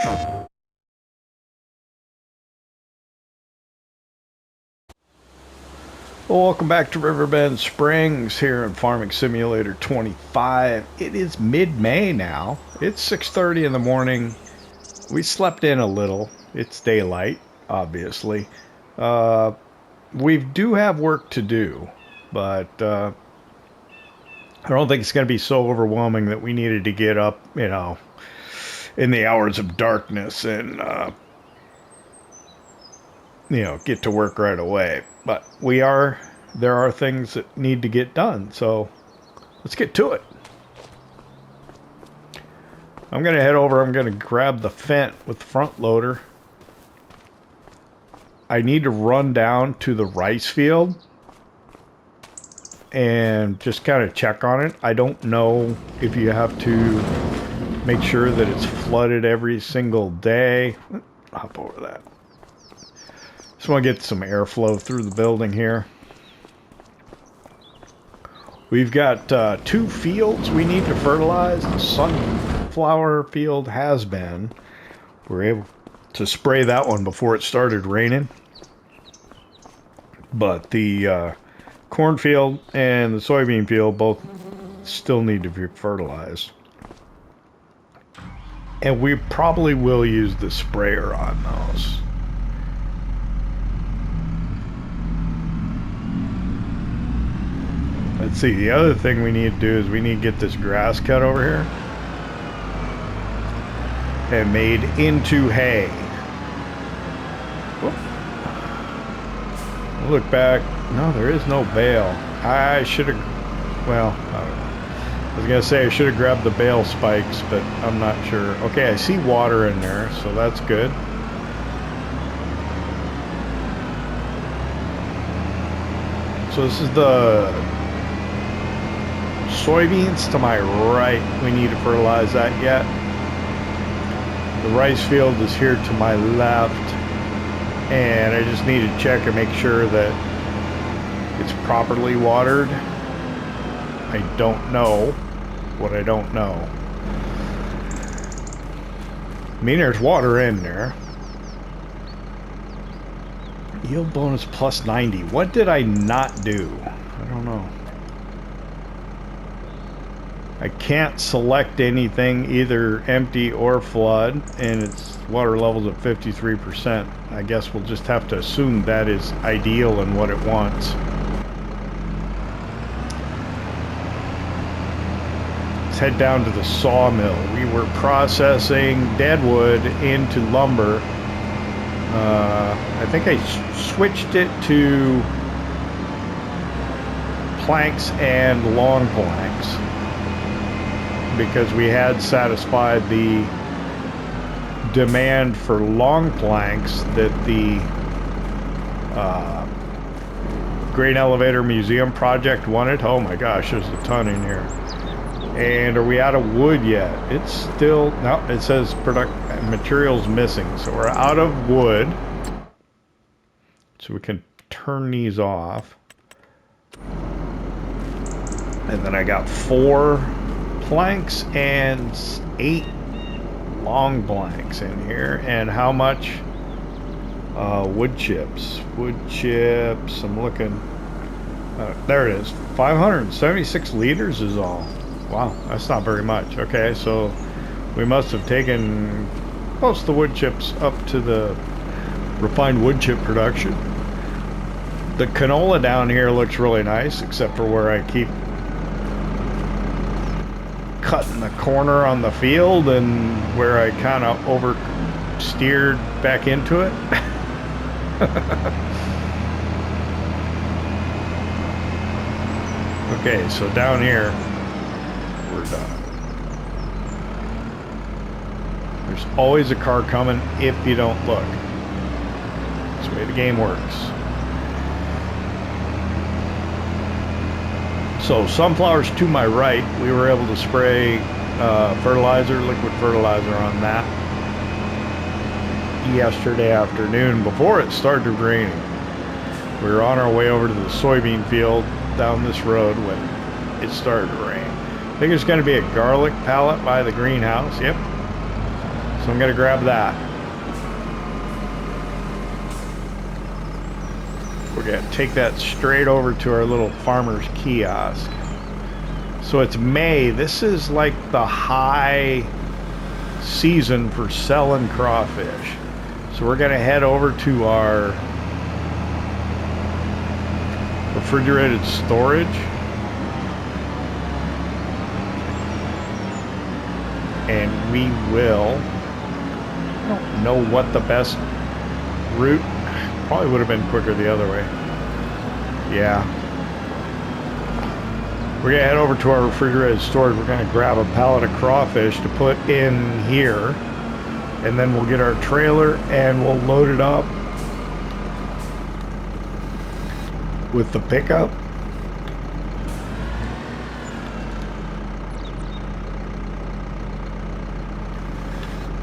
Well, welcome back to Riverbend Springs here in Farming Simulator 25. It is mid-May now. It's 6:30 in the morning. We slept in a little. It's daylight, obviously. We do have work to do, but I don't think it's going to be so overwhelming that we needed to get up, you know, in the hours of darkness and, you know, get to work right away. But there are things that need to get done, so let's get to it. I'm going to head over, I'm going to grab the Fendt with the front loader. I need to run down to the rice field and just kind of check on it. I don't know if you have to make sure that it's flooded every single day. Hop over that. Just want to get some airflow through the building here. We've got 2 fields we need to fertilize. The sunflower field has been. We're able to spray that one before it started raining. But the cornfield and the soybean field both still need to be fertilized. And we probably will use the sprayer on those. Let's see, the other thing we need to do is we need to get this grass cut over here and made into hay. Whoop. Look back. No, there is no bale. I should have, well, I was going to say I should have grabbed the bale spikes, but I'm not sure. Okay, I see water in there, so that's good. So this is the soybeans to my right. We need to fertilize that yet. The rice field is here to my left, and I just need to check and make sure that it's properly watered. I don't know what I don't know. I mean, there's water in there. Yield bonus plus 90. What did I not do? I don't know. I can't select anything, either empty or flood, and its water level's at 53%. I guess we'll just have to assume that is ideal and what it wants. Let's head down to the sawmill. We were processing deadwood into lumber. I think I switched it to planks and long planks, because we had satisfied the demand for long planks that the Grain Elevator Museum project wanted. Oh my gosh, there's a ton in here. And are we out of wood yet? It's still, no, it says materials missing. So we're out of wood. So we can turn these off. And then I got 4 planks and 8 long planks in here. And how much? Wood chips. Wood chips. I'm looking. There it is. 576 liters is all. Wow, that's not very much. Okay, so we must have taken most of the wood chips up to the refined wood chip production. The canola down here looks really nice, except for where I keep cutting the corner on the field and where I kind of oversteered back into it. Okay, so down here we're done. There's always a car coming if you don't look. That's the way the game works. So sunflowers to my right, we were able to spray fertilizer, liquid fertilizer on that yesterday afternoon before it started raining. We were on our way over to the soybean field down this road when it started to rain. I think there's going to be a garlic pallet by the greenhouse. Yep. So I'm gonna grab that. We're gonna take that straight over to our little farmer's kiosk. So it's May. This is like the high season for selling crawfish. So we're gonna head over to our refrigerated storage. And we will, I don't know what the best route, probably would have been quicker the other way. Yeah. We're gonna head over to our refrigerated storage. We're gonna grab a pallet of crawfish to put in here, and then we'll get our trailer and we'll load it up with the pickup.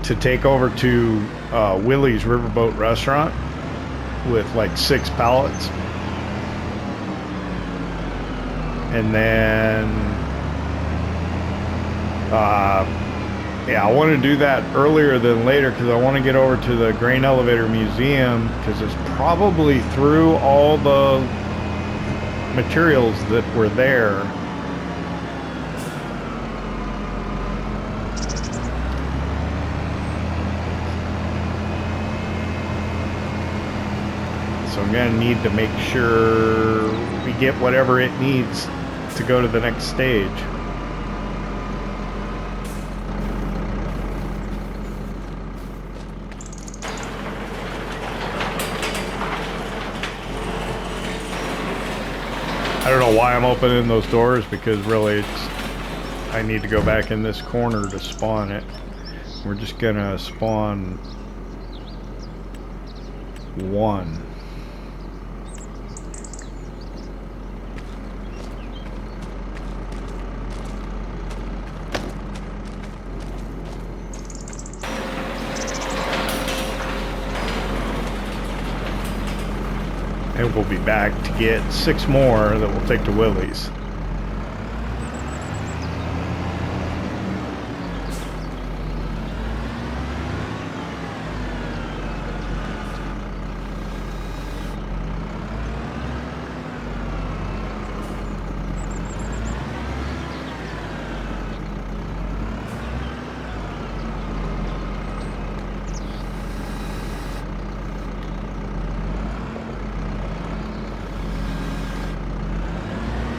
To take over to Willy's Riverboat Restaurant with like 6 pallets. And then yeah, I want to do that earlier than later because I want to get over to the Grain Elevator Museum because it's probably through all the materials that were there. So I'm going to need to make sure we get whatever it needs to go to the next stage. I don't know why I'm opening those doors because really I need to go back in this corner to spawn it. We're just going to spawn 1. And we'll be back to get 6 more that we'll take to Willy's.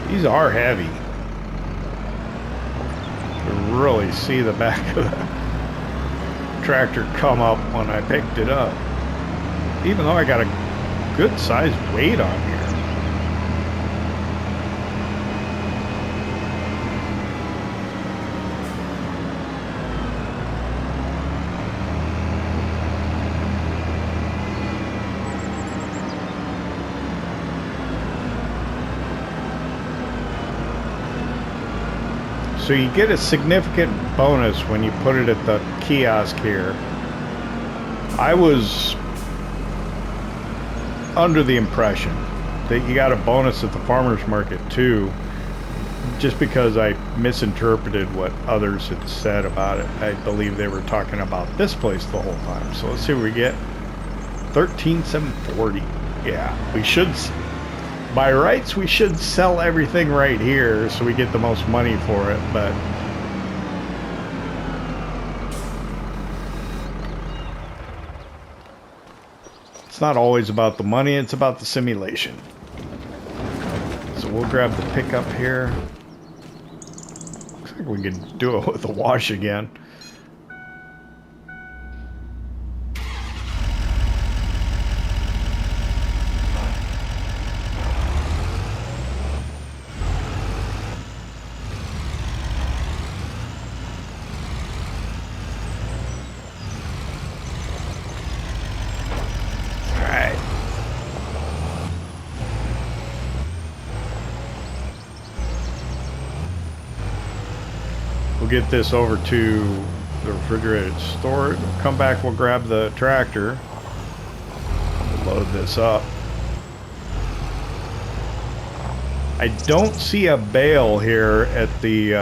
These are heavy. You really see the back of the tractor come up when I picked it up. Even though I got a good sized weight on here. So you get a significant bonus when you put it at the kiosk here. I was under the impression that you got a bonus at the farmer's market too, just because I misinterpreted what others had said about it. I believe they were talking about this place the whole time. So let's see what we get. 13,740. Yeah, we should... By rights, we should sell everything right here so we get the most money for it, but it's not always about the money, it's about the simulation. So we'll grab the pickup here. Looks like we can do it with a wash again. Get this over to the refrigerated storage. We'll come back, we'll grab the tractor, we'll load this up. I don't see a bale here at the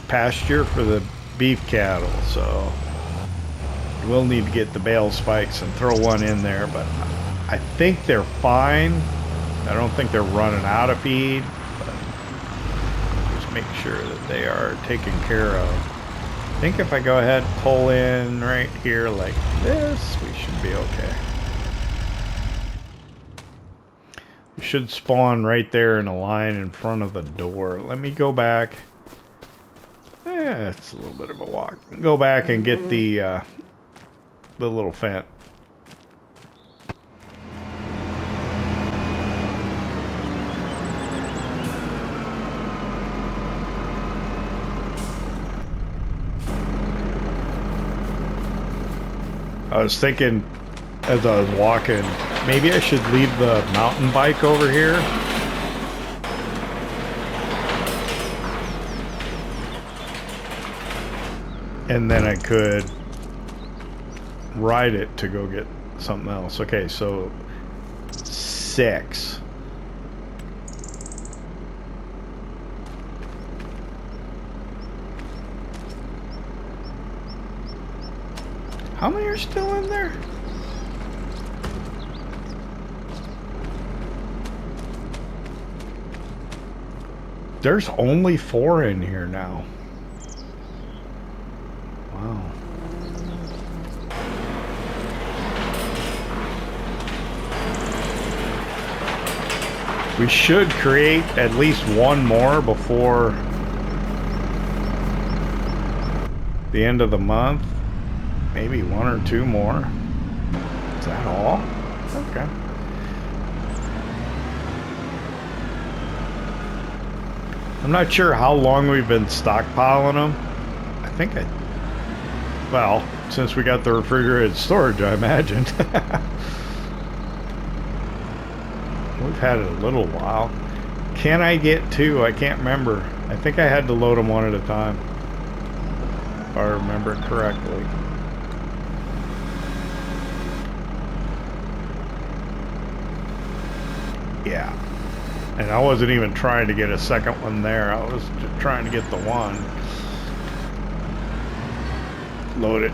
pasture for the beef cattle, so we'll need to get the bale spikes and throw one in there, but I think they're fine. I don't think they're running out of feed, but just make sure that they are taken care of. I think if I go ahead and pull in right here like this, we should be okay. We should spawn right there in a line in front of the door. Let me go back. It's a little bit of a walk. Go back and get the little fence. I was thinking as I was walking, maybe I should leave the mountain bike over here. And then I could ride it to go get something else. Okay, so 6. How many are still in there? There's only 4 in here now. Wow. We should create at least one more before the end of the month. Maybe 1 or 2 more. Is that all? Okay. I'm not sure how long we've been stockpiling them. I think well, since we got the refrigerated storage, I imagine. We've had it a little while. Can I get 2? I can't remember. I think I had to load them one at a time, if I remember correctly. Yeah. And I wasn't even trying to get a second one there. I was just trying to get the one. Load it.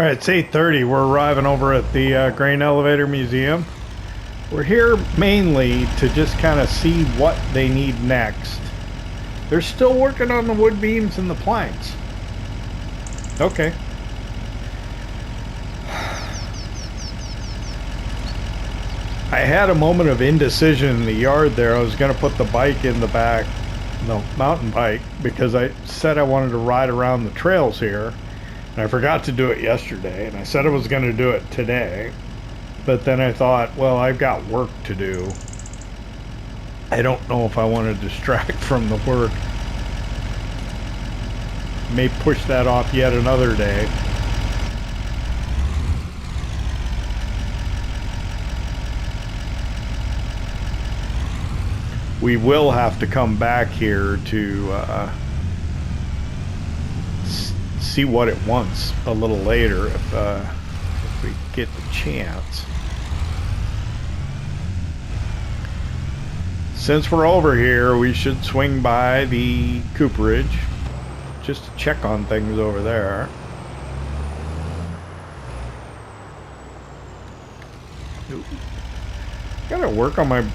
It's 8:30. We're arriving over at the Grain Elevator Museum. We're here mainly to just kind of see what they need next. They're still working on the wood beams and the planks. Okay. I had a moment of indecision in the yard there. I was going to put the bike in the back, the mountain bike, because I said I wanted to ride around the trails here. And I forgot to do it yesterday, and I said I was going to do it today. But then I thought, well, I've got work to do. I don't know if I want to distract from the work. May push that off yet another day. We will have to come back here to see what it wants a little later if we get the chance. Since we're over here, we should swing by the cooperage just to check on things over there. Gotta work on my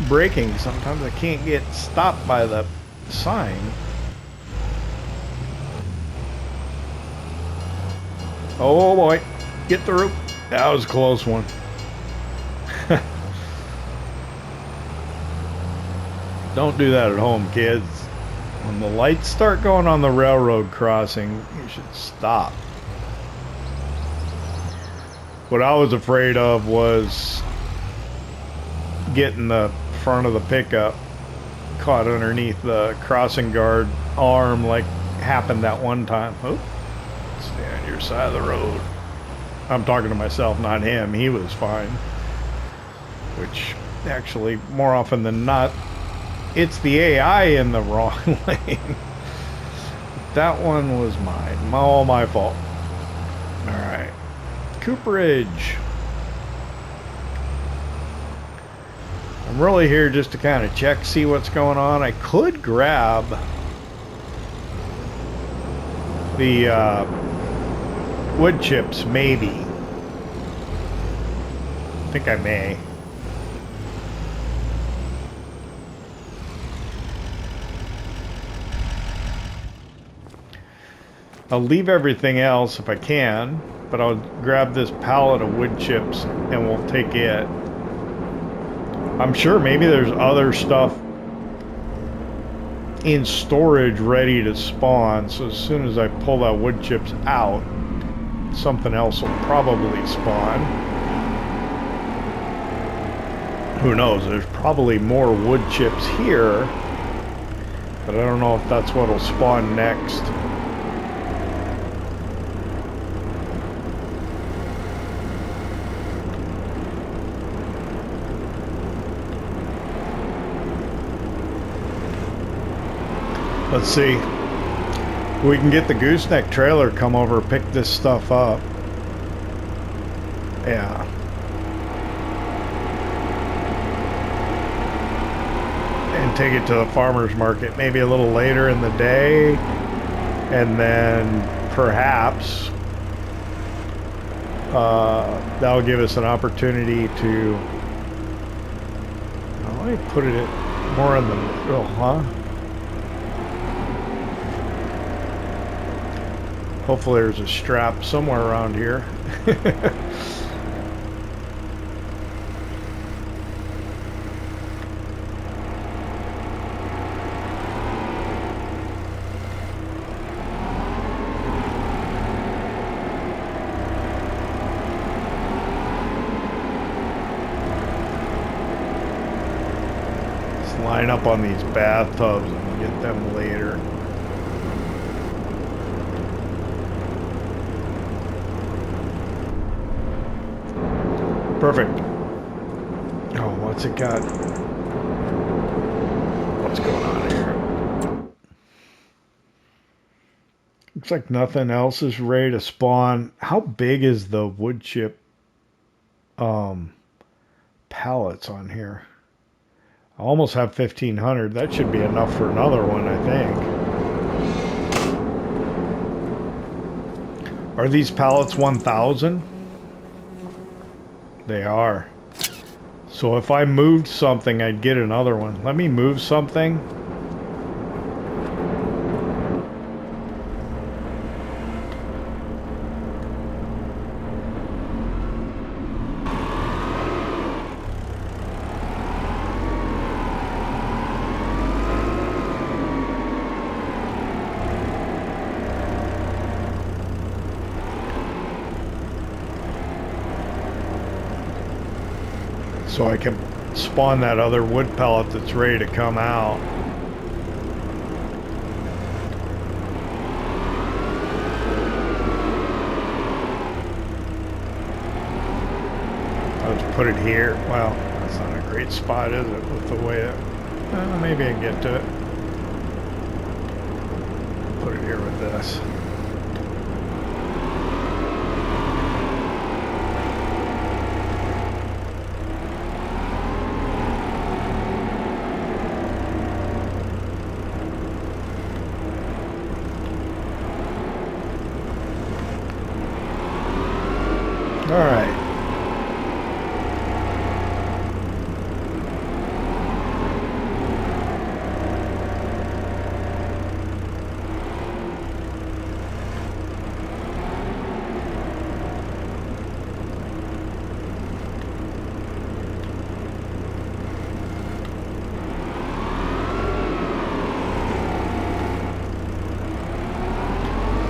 braking. Sometimes I can't get stopped by the sign. Oh boy, get through. That was a close one. Don't do that at home, kids. When the lights start going on the railroad crossing, you should stop. What I was afraid of was getting the front of the pickup caught underneath the crossing guard arm like happened that one time. Oh, stay on your side of the road. I'm talking to myself, not him. He was fine. Which, actually, more often than not, it's the AI in the wrong lane. That one was mine. All my fault. Alright. Cooperage. I'm really here just to kind of check, see what's going on. I could grab the wood chips, maybe. I think I may. I'll leave everything else if I can, but I'll grab this pallet of wood chips and we'll take it. I'm sure maybe there's other stuff in storage ready to spawn, so as soon as I pull that wood chips out, something else will probably spawn. Who knows, there's probably more wood chips here, but I don't know if that's what'll spawn next. Let's see. We can get the gooseneck trailer, come over, pick this stuff up. Yeah. And take it to the farmer's market maybe a little later in the day. And then perhaps that'll give us an opportunity to... Let me put it more in the middle, huh? Hopefully there's a strap somewhere around here. Let's line up on these bathtubs and get them later. Perfect. Oh, what's it got? What's going on here? Looks like nothing else is ready to spawn. How big is the wood chip pallets on here? I almost have 1,500. That should be enough for another one, I think. Are these pallets 1,000? They are. So if I moved something, I'd get another one. Let me move something. So I can spawn that other wood pellet that's ready to come out. I'll just put it here. Well, that's not a great spot, is it? With the way it... maybe I can get to it. Put it here with this. All right.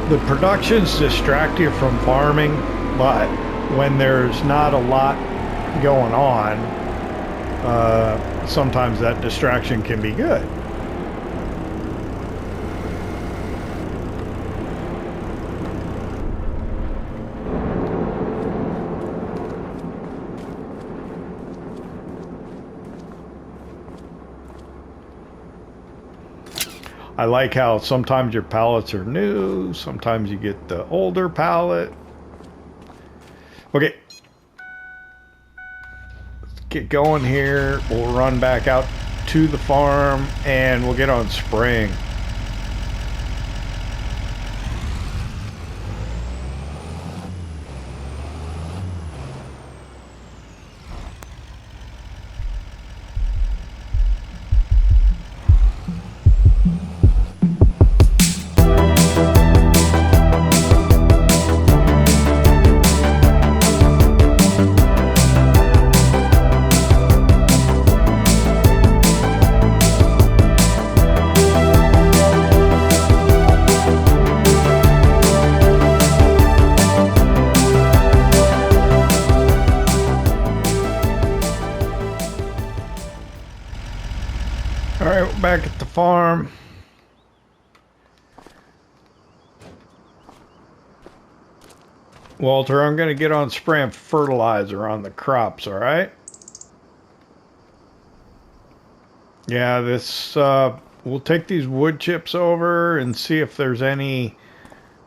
The productions distract you from farming, but when there's not a lot going on, sometimes that distraction can be good. I like how sometimes your pallets are new, sometimes you get the older pallet. Okay. Let's get going here. We'll run back out to the farm and we'll get on spraying. Back at the farm. Walter, I'm going to get on spraying fertilizer on the crops, all right? Yeah, this, we'll take these wood chips over and see if there's any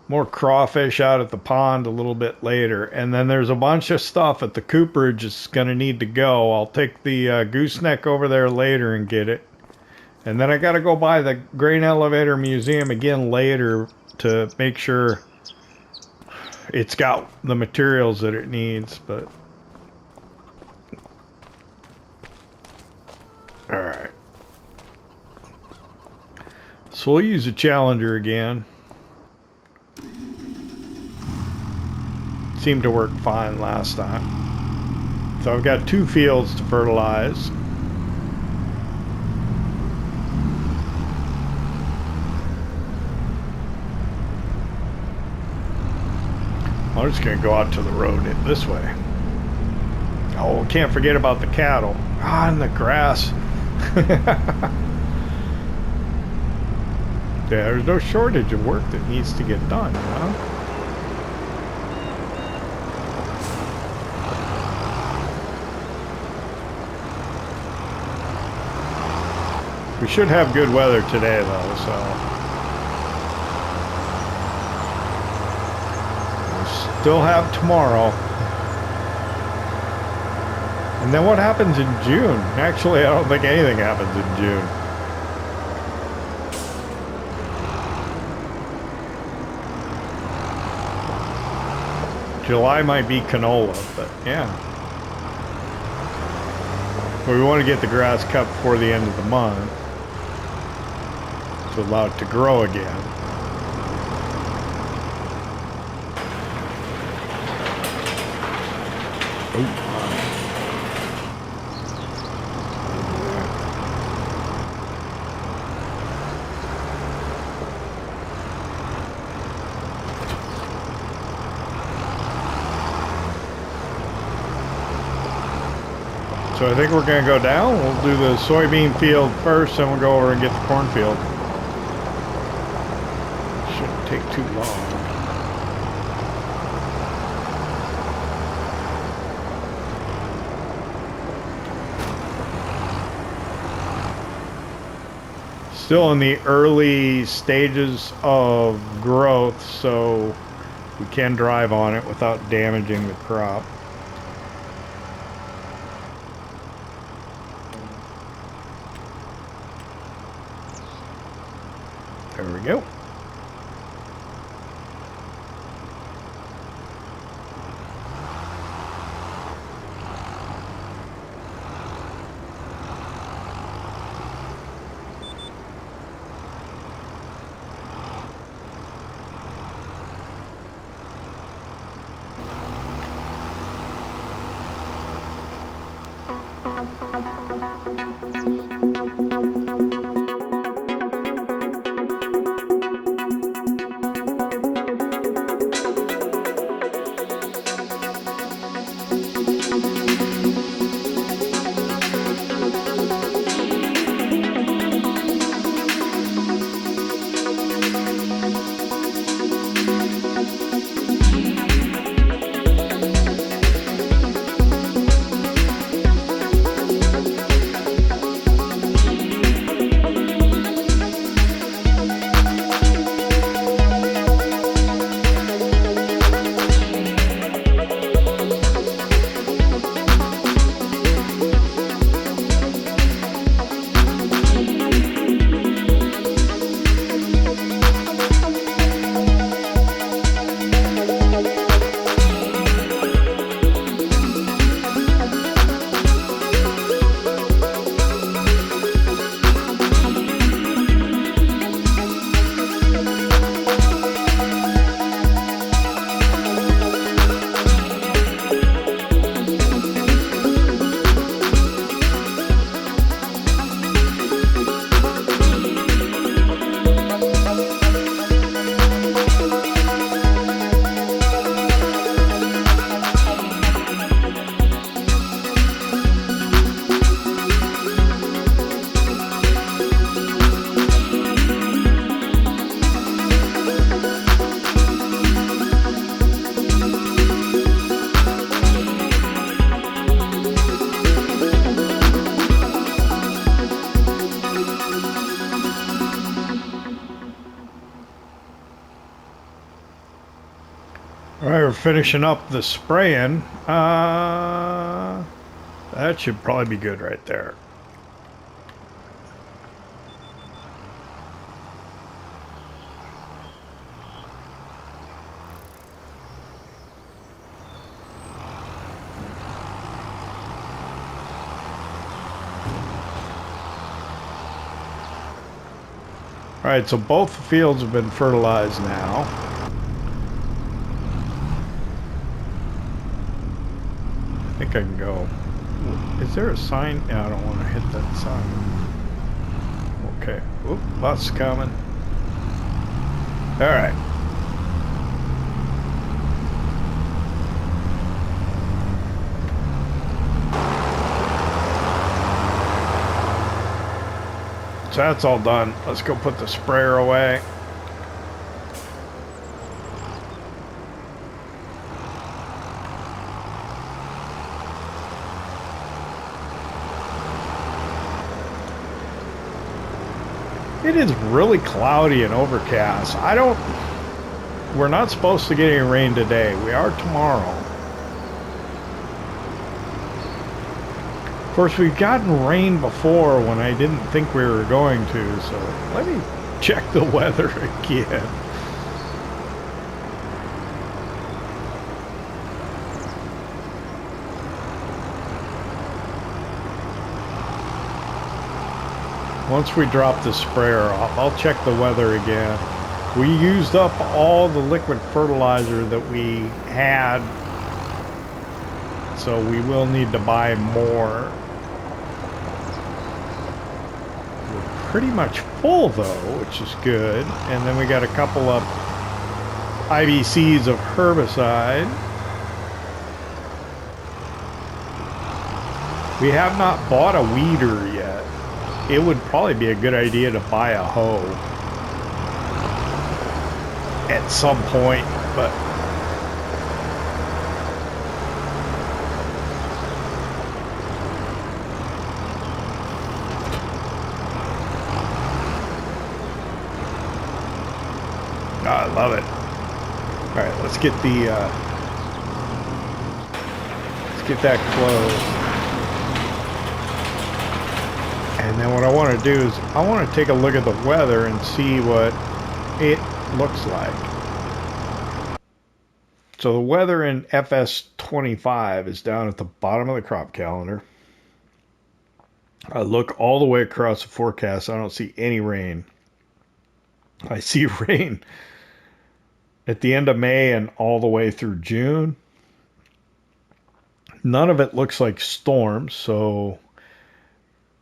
more crawfish out at the pond a little bit later. And then there's a bunch of stuff at the cooperage that's going to need to go. I'll take the gooseneck over there later and get it. And then I got to go by the grain elevator museum again later to make sure it's got the materials that it needs, but all right. So we'll use a Challenger again. Seemed to work fine last time. So I've got 2 fields to fertilize. I'm just going to go out to the road this way. Oh, can't forget about the cattle. Ah, and the grass. Yeah, there's no shortage of work that needs to get done, you know? We should have good weather today, though, so... Still have tomorrow. And then what happens in June? Actually, I don't think anything happens in June. July might be canola, but yeah. But we want to get the grass cut before the end of the month to allow it to grow again. So I think we're going to go down. We'll do the soybean field first, then we'll go over and get the cornfield. Shouldn't take too long. Still in the early stages of growth, so we can drive on it without damaging the crop. There we go. Alright, we're finishing up the spraying. That should probably be good right there. Alright, so both fields have been fertilized now. I think I can go. Is there a sign? Yeah, I don't want to hit that sign. Okay. Oop, bus coming. Alright. So that's all done. Let's go put the sprayer away. It is really cloudy and overcast. We're not supposed to get any rain today. We are tomorrow. Of course, we've gotten rain before when I didn't think we were going to, so let me check the weather again. Once we drop the sprayer off, I'll check the weather again. We used up all the liquid fertilizer that we had, so we will need to buy more. We're pretty much full though, which is good. And then we got a couple of IBCs of herbicide. We have not bought a weeder yet. It would probably be a good idea to buy a hoe at some point, but I love it. All right, let's get that closed. And then what I want to do is I want to take a look at the weather and see what it looks like. So the weather in FS25 is down at the bottom of the crop calendar. I look all the way across the forecast. I don't see any rain. I see rain at the end of May and all the way through June. None of it looks like storms, so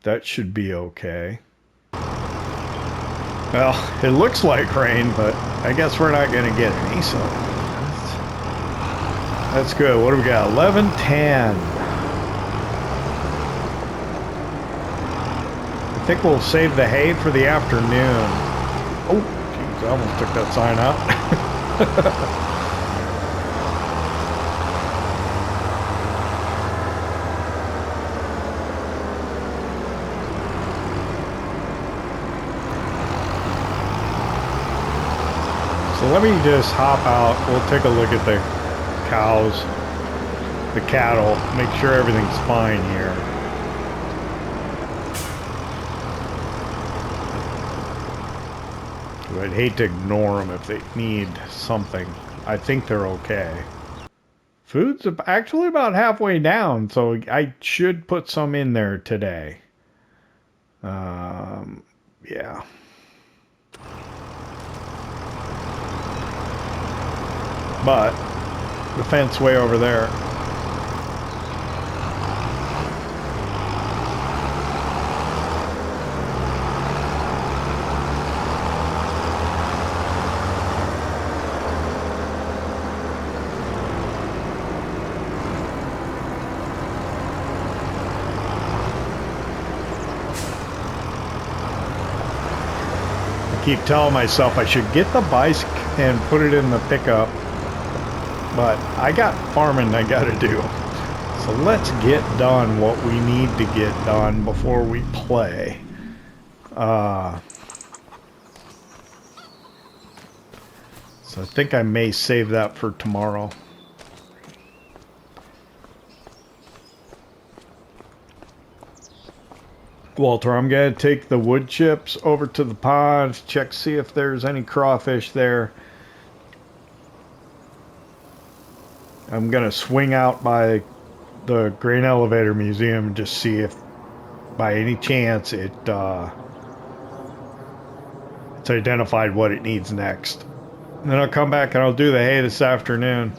that should be okay. Well, it looks like rain, but I guess we're not going to get any, so that's good. What do we got? 11:10. I think we'll save the hay for the afternoon. Oh, jeez, I almost took that sign out. So let me just hop out. We'll take a look at the cows, the cattle, make sure everything's fine here. I'd hate to ignore them if they need something. I think they're okay. Food's actually about halfway down, so I should put some in there today. Yeah. But the fence way over there. I keep telling myself I should get the bike and put it in the pickup. But I got farming I gotta do. So let's get done what we need to get done before we play. So I think I may save that for tomorrow. Walter, I'm gonna take the wood chips over to the pond, check, see if there's any crawfish there. I'm going to swing out by the Grain Elevator Museum and just see if by any chance it's identified what it needs next. And then I'll come back and I'll do the hay this afternoon.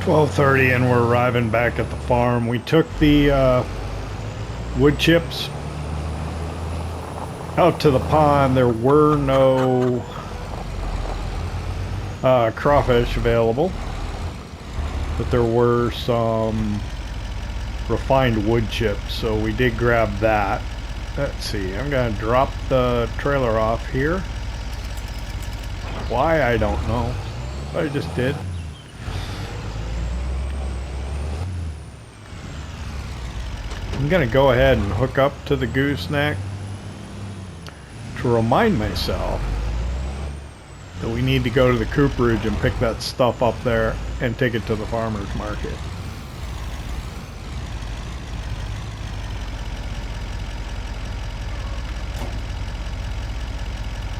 .30 and we're arriving back at the farm. We took the wood chips out to the pond. There were no crawfish available, but there were some refined wood chips, so we did grab that. Let's see, I'm gonna drop the trailer off here. Why, I don't know. I just did. I'm gonna go ahead and hook up to the gooseneck to remind myself that we need to go to the cooperage and pick that stuff up there and take it to the farmer's market.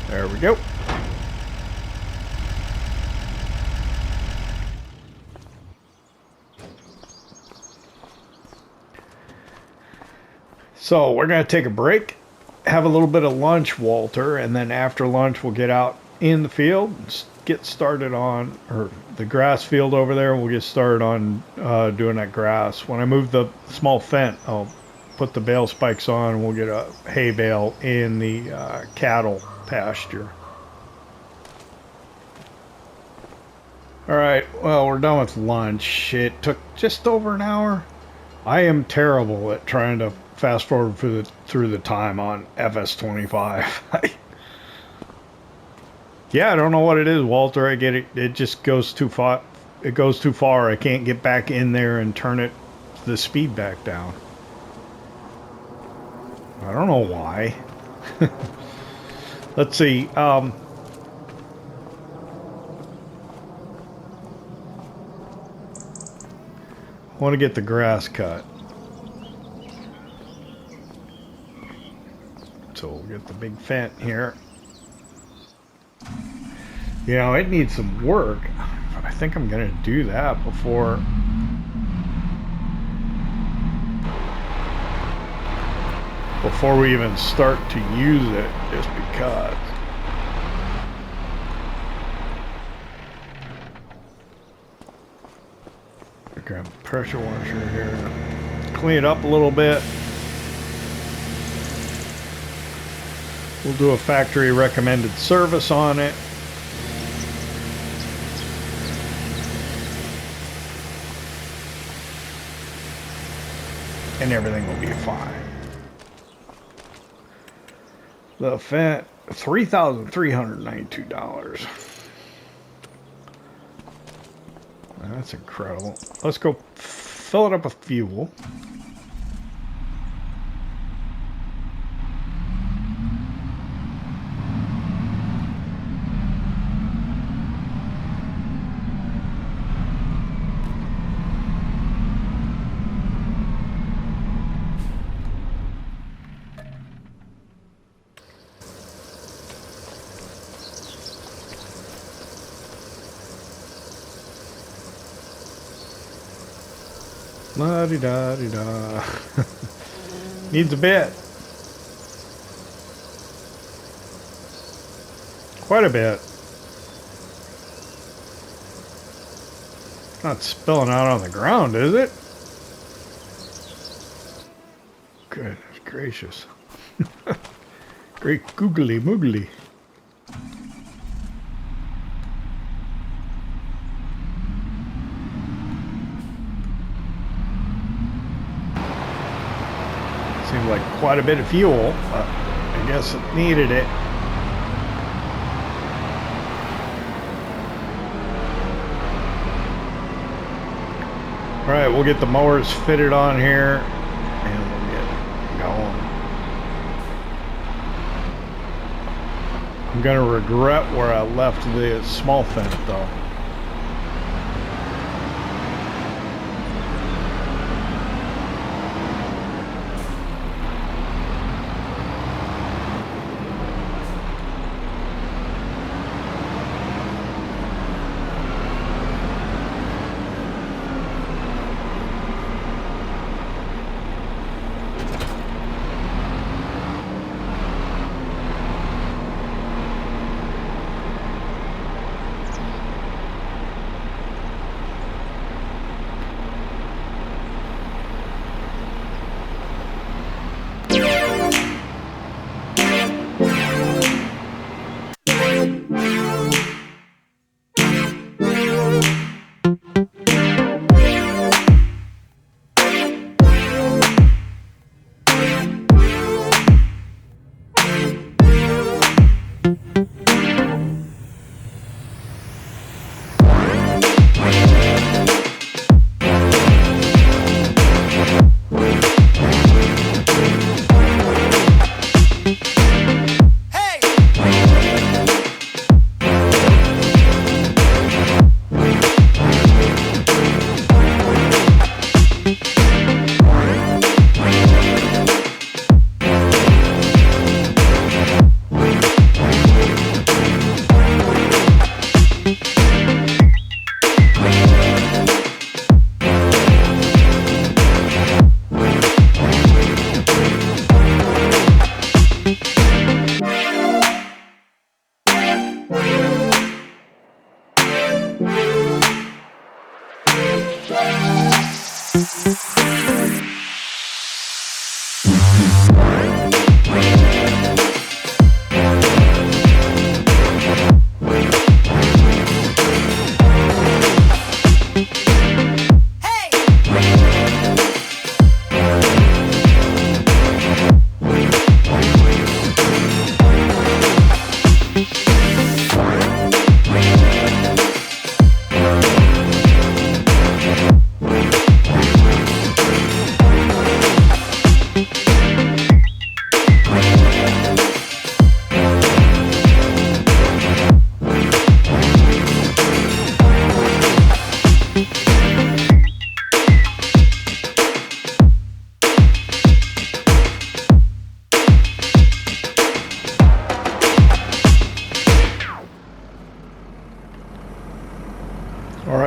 There we go. So we're going to take a break, have a little bit of lunch, Walter, and then after lunch we'll get out in the field, get started on, or the grass field over there, and we'll get started on doing that grass. When I move the small fence, I'll put the bale spikes on, and we'll get a hay bale in the cattle pasture. Alright, well, we're done with lunch. It took just over an hour. I am terrible at trying to fast forward through the time on FS25. Yeah, I don't know what it is, Walter. I get it. It just goes too far. It goes too far. I can't get back in there and turn the speed back down. I don't know why. Let's see. I want to get the grass cut. So we'll get the big fence here. You know, it needs some work. I think I'm going to do that before we even start to use it, just because. Grab a pressure washer here. Clean it up a little bit. We'll do a factory recommended service on it. And everything will be fine. The fence, $3,392. That's incredible. Let's go fill it up with fuel. La-di-da-di-da. Needs a bit. Quite a bit. Not spilling out on the ground, is it? Goodness gracious. Great googly moogly. Seemed like quite a bit of fuel, but I guess it needed it. Alright, we'll get the mowers fitted on here and we'll get going. I'm gonna regret where I left the small fence though.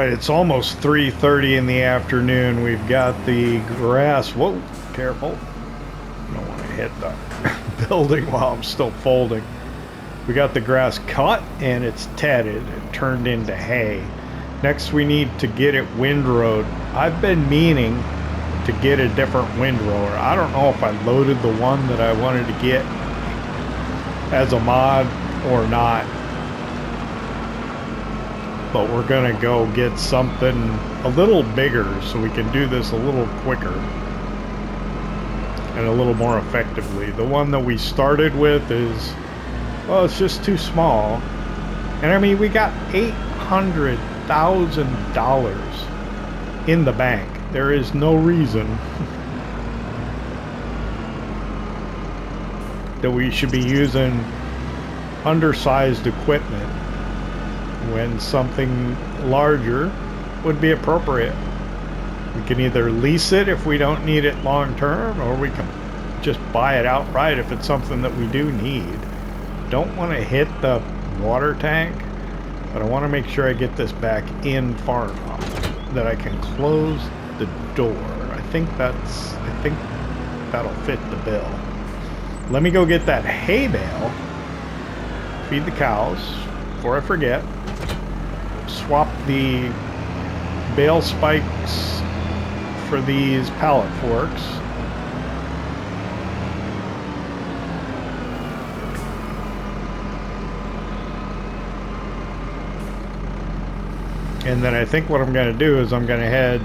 It's almost 3:30 in the afternoon. We've got the grass. Whoa, careful. I don't want to hit the building while I'm still folding. We got the grass cut and it's tedded and turned into hay. Next we need to get it windrowed. I've been meaning to get a different windrower. I don't know if I loaded the one that I wanted to get as a mod or not. But we're gonna go get something a little bigger so we can do this a little quicker and a little more effectively. The one that we started with is, well, it's just too small. And I mean, we got $800,000 in the bank. There is no reason that we should be using undersized equipment when something larger would be appropriate. We can either lease it if we don't need it long term, or we can just buy it outright if it's something that we do need. Don't want to hit the water tank, but I want to make sure I get this back in far enough that I can close the door. I think that'll fit the bill. Let me go get that hay bale, feed the cows before I forget. Swap the bale spikes for these pallet forks. And then I think what I'm going to do is I'm going to head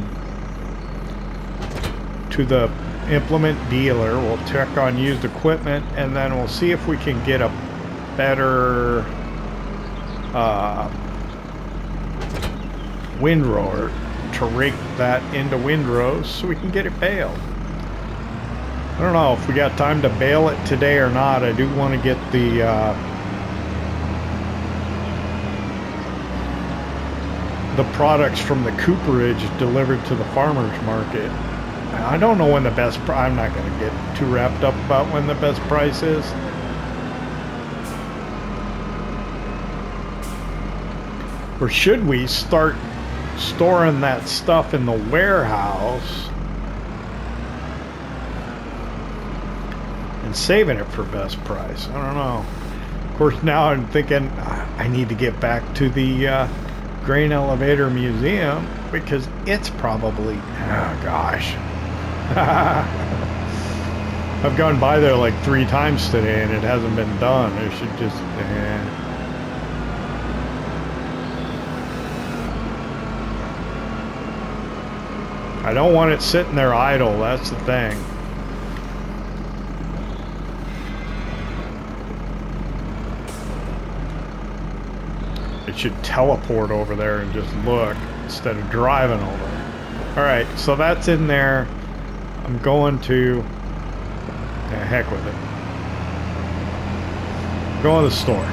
to the implement dealer. We'll check on used equipment, and then we'll see if we can get a better windrower to rig that into windrows so we can get it baled. I don't know if we got time to bale it today or not. I do want to get the products from the cooperage delivered to the farmers market. I don't know when the best I'm not going to get too wrapped up about when the best price is. Or should we start storing that stuff in the warehouse and saving it for best price? I don't know. Of course, now I'm thinking I need to get back to the grain elevator museum because it's probably, oh gosh. I've gone by there like 3 times today and it hasn't been done. I should just, I don't want it sitting there idle, that's the thing. It should teleport over there and just look instead of driving over. Alright, so that's in there. I'm going to... heck with it. Go to the store.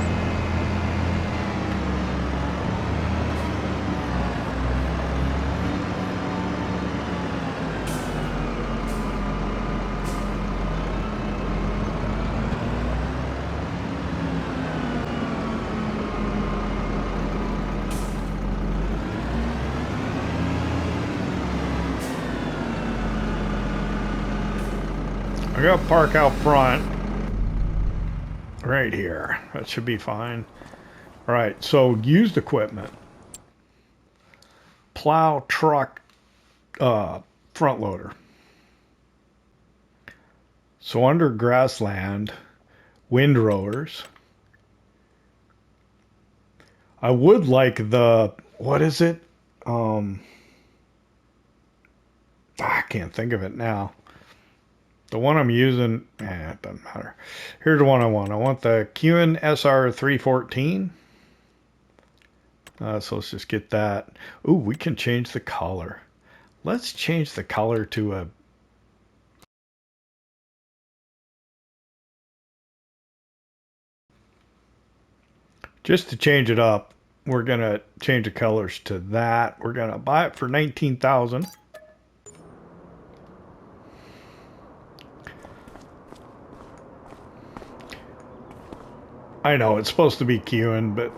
I gotta park out front right here. That should be fine. All right, so used equipment. Plow, truck, front loader. So under grassland, windrowers. I would like the, what is it? I can't think of it now. The one I'm using, it doesn't matter. Here's the one I want. I want the QN SR314. So let's just get that. Ooh, we can change the color. Let's change the color to a... Just to change it up, we're going to change the colors to that. We're going to buy it for $19,000. I know it's supposed to be queuing, but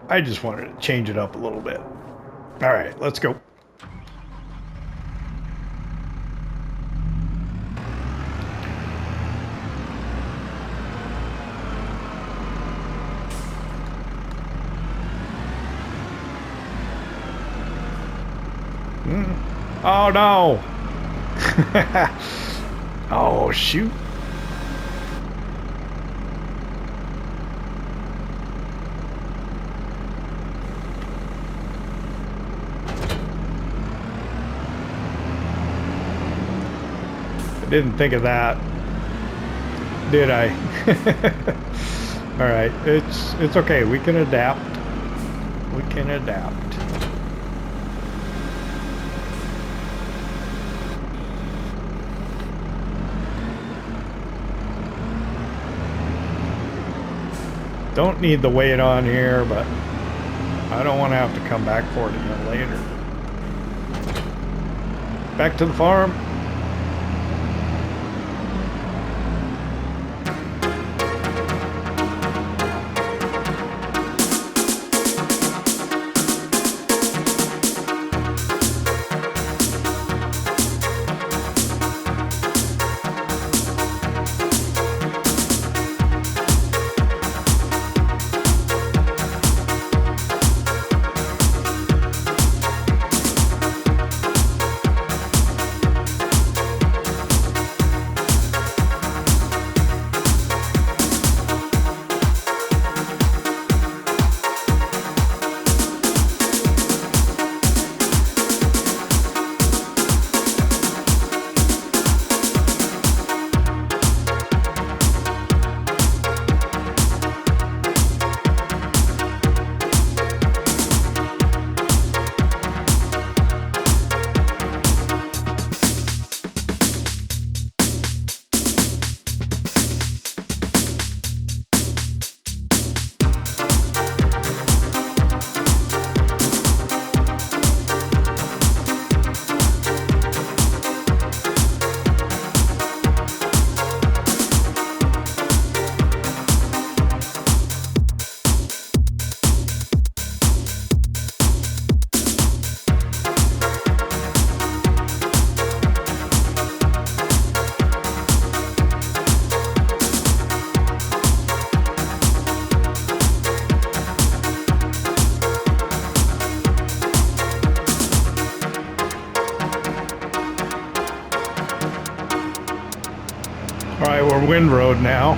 I just wanted to change it up a little bit. All right, let's go. Oh no! Oh shoot! I didn't think of that, did I? All right, it's okay. We can adapt. We can adapt. Don't need the weight on here, but I don't want to have to come back for it again later. Back to the farm. Alright, we're windrowed now.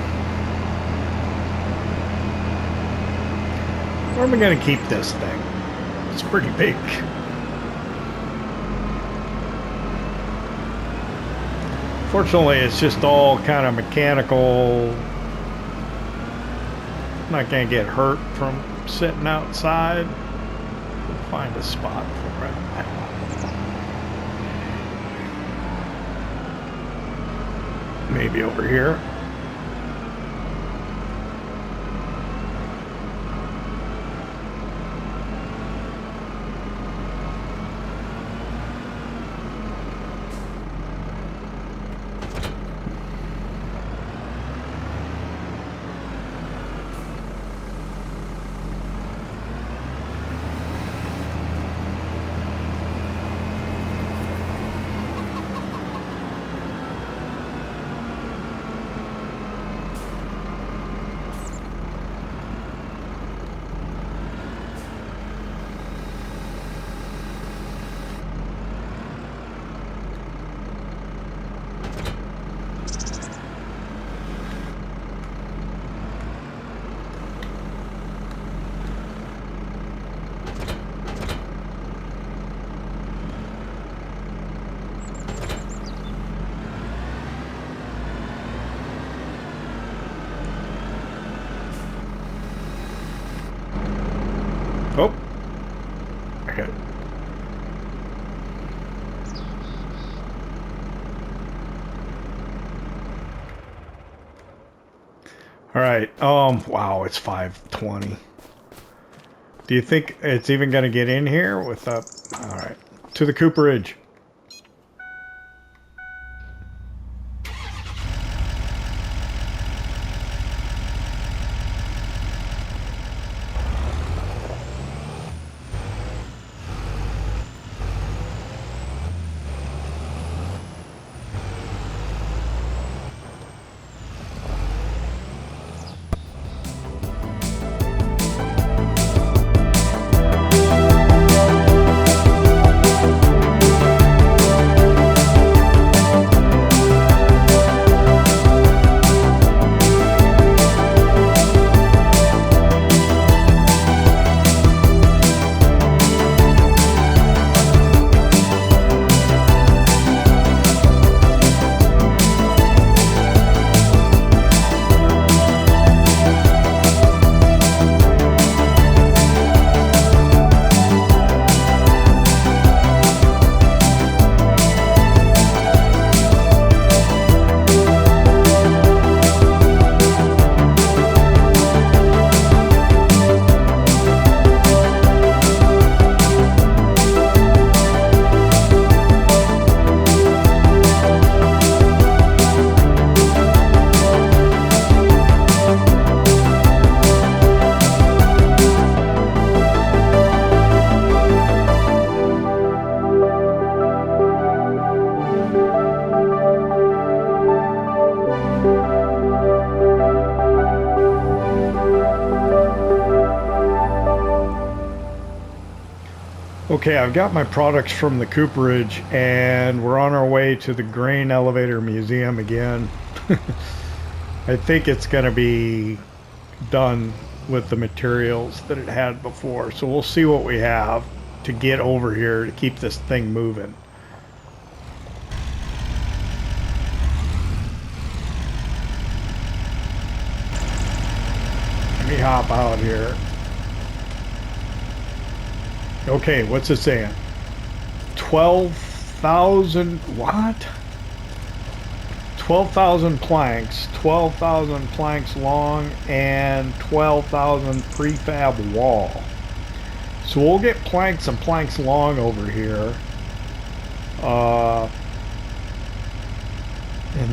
Where am I going to keep this thing? It's pretty big. Fortunately, it's just all kind of mechanical. I'm not going to get hurt from sitting outside. We'll find a spot for it. Maybe over here. All right. Wow, it's 5:20. Do you think it's even going to get in here with the... All right. To the cooperage. Okay, I've got my products from the cooperage, and we're on our way to the Grain Elevator Museum again. I think it's going to be done with the materials that it had before, so we'll see what we have to get over here to keep this thing moving. Let me hop out here. Okay, what's it saying? 12,000, what? 12,000 planks, 12,000 planks long, and 12,000 prefab wall. So we'll get planks and planks long over here. And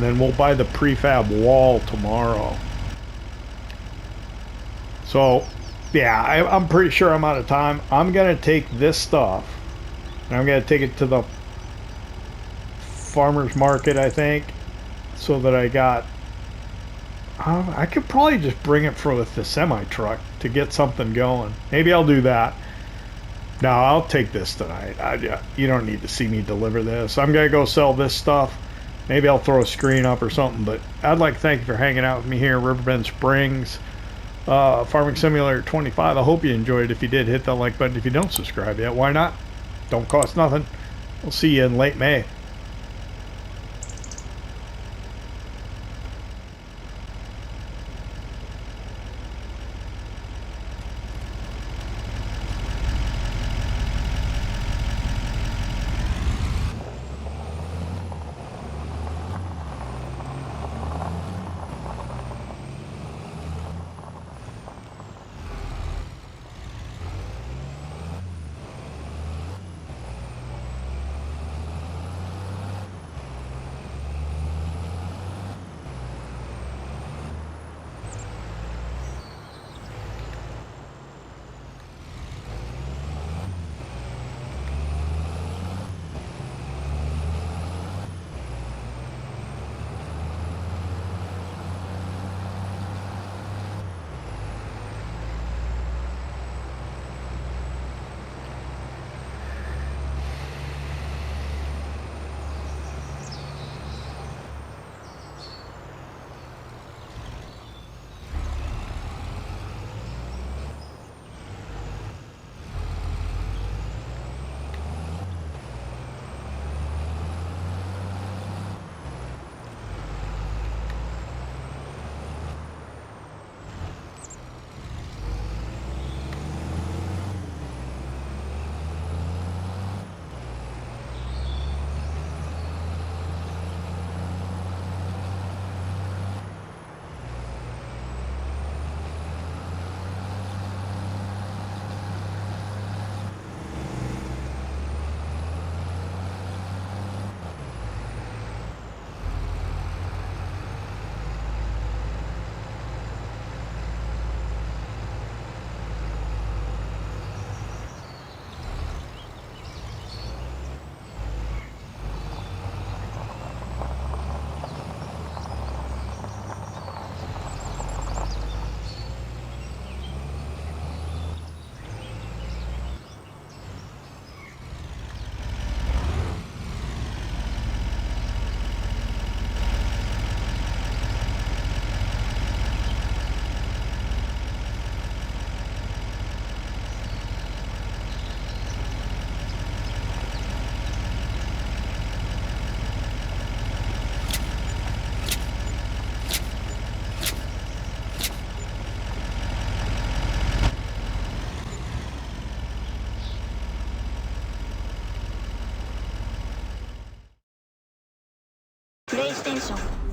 then we'll buy the prefab wall tomorrow. So, yeah, I'm pretty sure I'm out of time. I'm going to take this stuff, and I'm going to take it to the farmer's market, I think, so that I got... I could probably just bring it for with the semi-truck to get something going. Maybe I'll do that. No, I'll take this tonight. You don't need to see me deliver this. I'm going to go sell this stuff. Maybe I'll throw a screen up or something, but I'd like to thank you for hanging out with me here in Riverbend Springs. Farming Simulator 25. I hope you enjoyed it. If you did, hit that like button. If you don't subscribe yet, why not? Don't cost nothing. We'll see you in late May. プレイステーション